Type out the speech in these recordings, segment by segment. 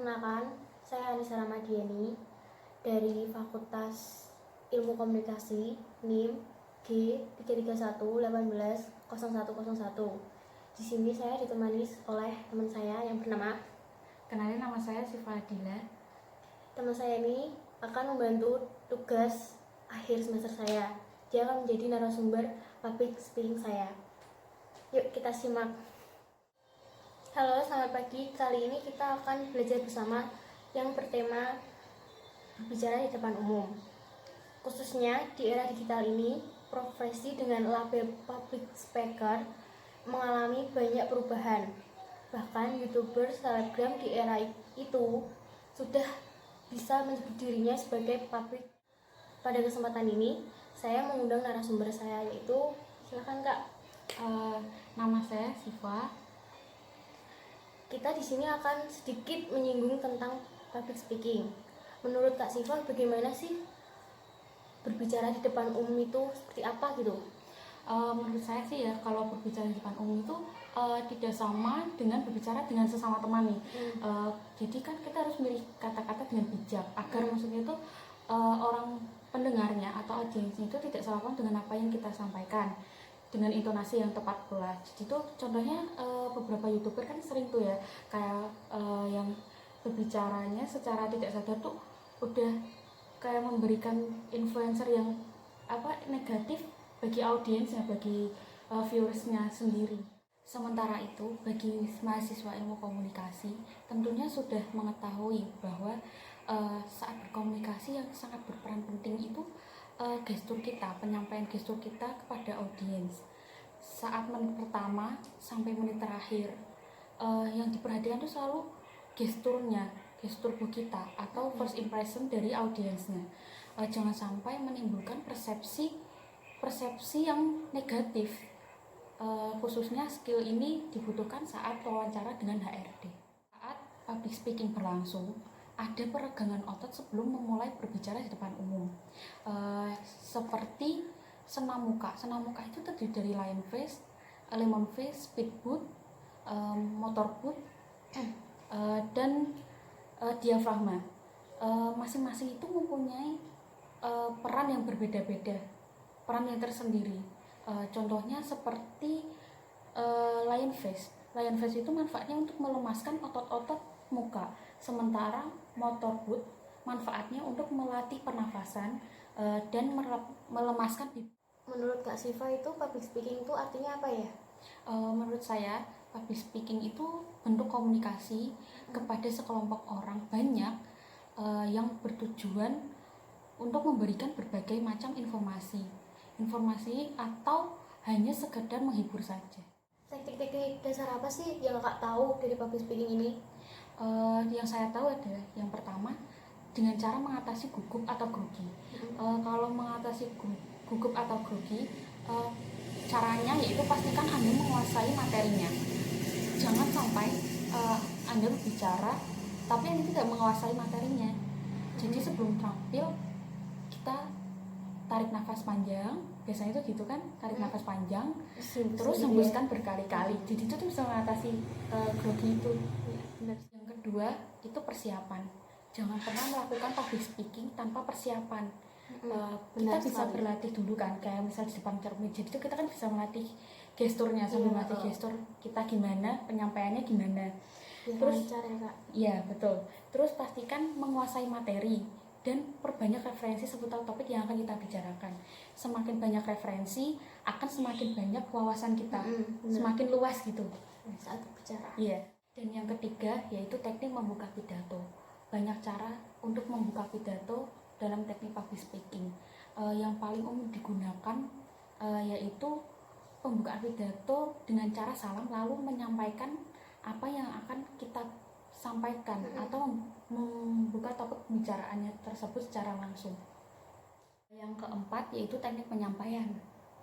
Perkenalkan, saya Anissa Ramadiani dari Fakultas Ilmu Komunikasi NIM G331180101. Di sini saya ditemani oleh teman saya yang bernama. Kenalin, nama saya Syifa Adila. Teman saya ini akan membantu tugas akhir semester saya. Dia akan menjadi narasumber public speaking saya. Yuk kita simak. Halo, selamat pagi. Kali ini kita akan belajar bersama yang bertema berbicara di depan umum. Khususnya di era digital ini, profesi dengan label public speaker mengalami banyak perubahan. Bahkan YouTuber selebgram di era itu sudah bisa menyebut dirinya sebagai public. Pada kesempatan ini, saya mengundang narasumber saya, yaitu silakan Kak. Nama saya Syifa. Kita di sini akan sedikit menyinggung tentang public speaking. Menurut Kak Syifa, bagaimana sih berbicara di depan umum itu seperti apa gitu? Menurut saya sih ya, kalau berbicara di depan umum itu tidak sama dengan berbicara dengan sesama teman nih. Jadi kan kita harus memilih kata-kata dengan bijak agar maksudnya itu orang pendengarnya atau audiensnya itu tidak salah paham dengan apa yang kita sampaikan, dengan intonasi yang tepat pula. Jadi itu contohnya beberapa YouTuber kan sering tuh ya kayak yang berbicaranya secara tidak sadar tuh udah kayak memberikan influencer yang negatif bagi audiensnya, bagi viewersnya sendiri. Sementara itu bagi mahasiswa ilmu komunikasi tentunya sudah mengetahui bahwa saat berkomunikasi yang sangat berperan penting itu gestur kita, penyampaian gestur kita kepada audiens. Saat menit pertama sampai menit terakhir, yang diperhatikan itu selalu gesturnya, gestur tubuh kita atau first impression dari audiensnya. Jangan sampai menimbulkan persepsi yang negatif. Khususnya skill ini dibutuhkan saat wawancara dengan HRD. Saat public speaking berlangsung, ada peregangan otot sebelum memulai berbicara di depan umum, seperti senam muka. Senam muka itu terdiri dari lion face, lemon face, speed boot, motor boot, dan diafragma. Masing-masing itu mempunyai peran yang berbeda-beda, peran yang tersendiri. Contohnya seperti lion face. Lion face itu manfaatnya untuk melemaskan otot-otot muka, sementara motor boot manfaatnya untuk melatih pernafasan dan melemaskan bibir. Menurut Kak Syifa itu public speaking itu artinya apa ya? Menurut saya public speaking itu bentuk komunikasi kepada sekelompok orang banyak yang bertujuan untuk memberikan berbagai macam informasi atau hanya sekedar menghibur saja. Teknik-teknik dasar apa sih yang Kak tahu dari public speaking ini? Yang saya tahu adalah yang pertama dengan cara mengatasi gugup atau grogi. Kalau mengatasi gugup atau grogi, caranya yaitu pastikan Anda menguasai materinya. Jangan sampai Anda berbicara tapi Anda tidak menguasai materinya. Jadi sebelum tampil kita tarik nafas panjang, biasanya itu gitu kan, tarik nafas panjang terus hembuskan berkali-kali. Jadi itu tuh bisa mengatasi grogi itu. Yang kedua itu persiapan. Jangan pernah melakukan public speaking tanpa persiapan. Kita bisa berlatih dulu kan, kayak misal di depan cermin. Jadi itu kita kan bisa melatih gesturnya, sambil melatih gestur kita gimana, penyampaiannya gimana. Terus ya betul. Terus pastikan menguasai materi dan perbanyak referensi seputar topik yang akan kita bicarakan. Semakin banyak referensi akan semakin banyak wawasan kita, semakin luas gitu saat berbicara. Iya. Dan yang ketiga yaitu teknik membuka pidato. Banyak cara untuk membuka pidato dalam teknik public speaking. Yang paling umum digunakan yaitu pembukaan pidato dengan cara salam lalu menyampaikan apa yang akan kita sampaikan atau membuka topik pembicaraannya tersebut secara langsung. Yang keempat yaitu teknik penyampaian.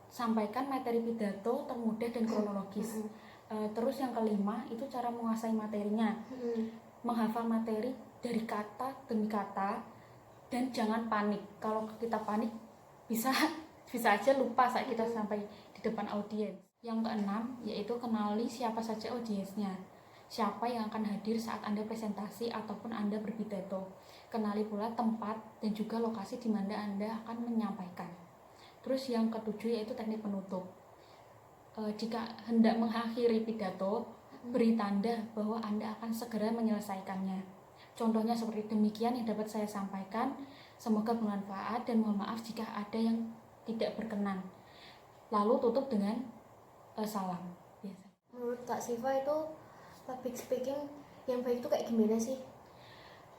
Sampaikan materi pidato termudah dan kronologis. Terus yang kelima itu cara menguasai materinya. Menghafal materi dari kata demi kata dan jangan panik. Kalau kita panik bisa aja lupa saat kita sampai di depan audiens. Yang keenam yaitu kenali siapa saja audiensnya. siapa yang akan hadir saat Anda presentasi ataupun Anda berpidato. Kenali pula tempat dan juga lokasi di mana Anda akan menyampaikan. Terus yang ketujuh yaitu teknik penutup. Jika hendak mengakhiri pidato, beri tanda bahwa Anda akan segera menyelesaikannya. Contohnya seperti demikian yang dapat saya sampaikan. Semoga bermanfaat dan mohon maaf jika ada yang tidak berkenan. Lalu tutup dengan salam. Biasa. Menurut Kak Siva itu public speaking yang baik itu kayak gimana sih?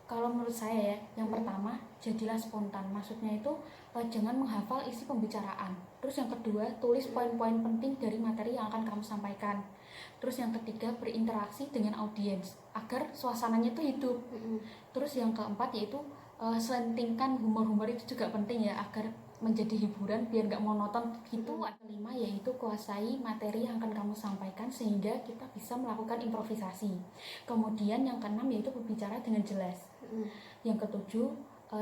Kalau menurut saya ya, yang pertama jadilah spontan. Maksudnya itu jangan menghafal isi pembicaraan. Terus yang kedua, tulis poin-poin penting dari materi yang akan kamu sampaikan. Terus yang ketiga, berinteraksi dengan audiens agar suasananya itu hidup. Terus yang keempat yaitu selentingkan humor-humor itu juga penting ya, agar menjadi hiburan biar nggak monoton gitu. Kelima yaitu kuasai materi yang akan kamu sampaikan sehingga kita bisa melakukan improvisasi. Kemudian yang keenam yaitu berbicara dengan jelas. Yang ketujuh,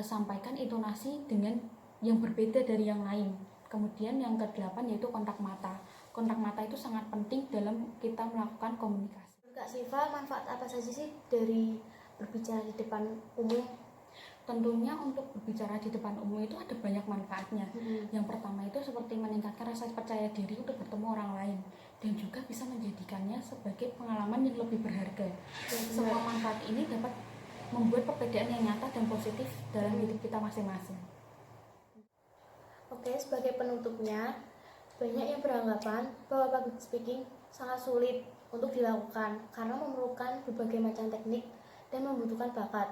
sampaikan intonasi dengan yang berbeda dari yang lain. Kemudian yang kedelapan yaitu kontak mata. Kontak mata itu sangat penting dalam kita melakukan komunikasi. Kak Siva, manfaat apa saja sih dari berbicara di depan umum? Tentunya untuk berbicara di depan umum itu ada banyak manfaatnya. Yang pertama itu seperti meningkatkan rasa percaya diri untuk bertemu orang lain dan juga bisa menjadikannya sebagai pengalaman yang lebih berharga. Semua manfaat ini dapat membuat perbedaan yang nyata dan positif dalam hidup kita masing-masing. Oke, sebagai penutupnya, banyak yang beranggapan bahwa public speaking sangat sulit untuk dilakukan karena memerlukan berbagai macam teknik dan membutuhkan bakat.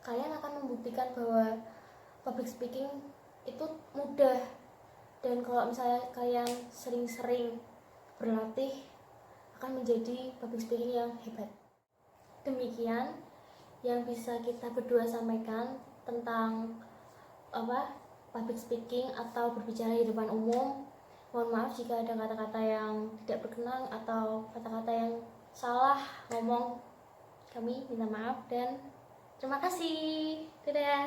Kalian akan membuktikan bahwa public speaking itu mudah, dan kalau misalnya kalian sering-sering berlatih akan menjadi public speaking yang hebat. Demikian yang bisa kita berdua sampaikan tentang public speaking atau berbicara di depan umum. Mohon maaf jika ada kata-kata yang tidak berkenan atau kata-kata yang salah ngomong. Kami minta maaf dan terima kasih. Dadah.